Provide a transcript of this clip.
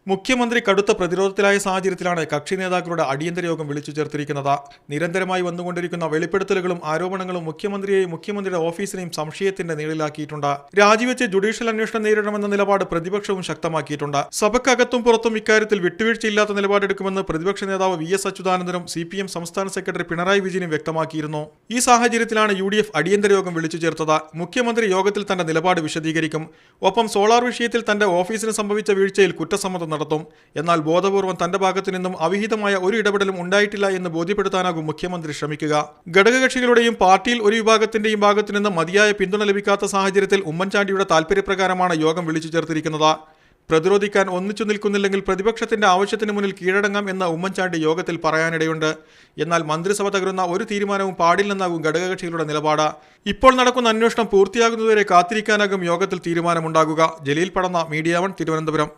മുഖ്യമന്ത്രി കടുത്ത പ്രതിരോധത്തിലായ സാഹചര്യത്തിലാണ് കക്ഷി നേതാക്കളുടെ അടിയന്തര യോഗം വിളിച്ചു ചേർത്തിരിക്കുന്നത്. നിരന്തരമായി വന്നുകൊണ്ടിരിക്കുന്ന വെളിപ്പെടുത്തലുകളും ആരോപണങ്ങളും മുഖ്യമന്ത്രിയെയും മുഖ്യമന്ത്രിയുടെ ഓഫീസിനെയും സംശയത്തിന്റെ നിഴലിലാക്കിയിട്ടുണ്ട്. രാജിവെച്ച് ജുഡീഷ്യൽ അന്വേഷണം നേരിടണമെന്ന നിലപാട് പ്രതിപക്ഷവും ശക്തമാക്കിയിട്ടുണ്ട്. സഭയ്ക്കകത്തും പുറത്തും ഇക്കാര്യത്തിൽ വിട്ടുവീഴ്ചയില്ലാത്ത നിലപാടെടുക്കുമെന്ന് പ്രതിപക്ഷ നേതാവ് വി.എസ്. അച്യുതാനന്ദനും CPM സംസ്ഥാന സെക്രട്ടറി പിണറായി വിജയനും വ്യക്തമാക്കിയിരുന്നു. ഈ സാഹചര്യത്തിലാണ് UDF അടിയന്തര യോഗം വിളിച്ചു ചേർത്തത്. മുഖ്യമന്ത്രി യോഗത്തിൽ തന്റെ നിലപാട് വിശദീകരിക്കും. ഒപ്പം സോളാർ വിഷയത്തിൽ തന്റെ ഓഫീസിന് സംഭവിച്ച വീഴ്ചയിൽ കുറ്റസമ്മതം നടത്തും. എന്നാൽ ബോധപൂർവം തന്റെ ഭാഗത്തു നിന്നും അവിഹിതമായ ഒരു ഇടപെടലും ഉണ്ടായിട്ടില്ല എന്ന് ബോധ്യപ്പെടുത്താനാകും മുഖ്യമന്ത്രി ശ്രമിക്കുക. ഘടകകക്ഷികളുടെയും പാർട്ടിയിൽ ഒരു വിഭാഗത്തിന്റെയും ഭാഗത്തു നിന്ന് മതിയായ പിന്തുണ ലഭിക്കാത്ത സാഹചര്യത്തിൽ ഉമ്മൻചാണ്ടിയുടെ താൽപര്യപ്രകാരമാണ് യോഗം വിളിച്ചു ചേർത്തിരിക്കുന്നത്. പ്രതിരോധിക്കാൻ ഒന്നിച്ചു നിൽക്കുന്നില്ലെങ്കിൽ പ്രതിപക്ഷത്തിന്റെ ആവശ്യത്തിന് മുന്നിൽ കീഴടങ്ങാം എന്ന് ഉമ്മൻചാണ്ടി യോഗത്തിൽ പറയാനിടയുണ്ട്. എന്നാൽ മന്ത്രിസഭ തകരുന്ന ഒരു തീരുമാനവും പാടില്ലെന്നാകും ഘടകകക്ഷികളുടെ നിലപാട്. ഇപ്പോൾ നടക്കുന്ന അന്വേഷണം പൂർത്തിയാകുന്നതുവരെ കാത്തിരിക്കാനാകും യോഗത്തിൽ തീരുമാനമുണ്ടാകുക. ജലീൽ പടന്ന, മീഡിയ 1, തിരുവനന്തപുരം.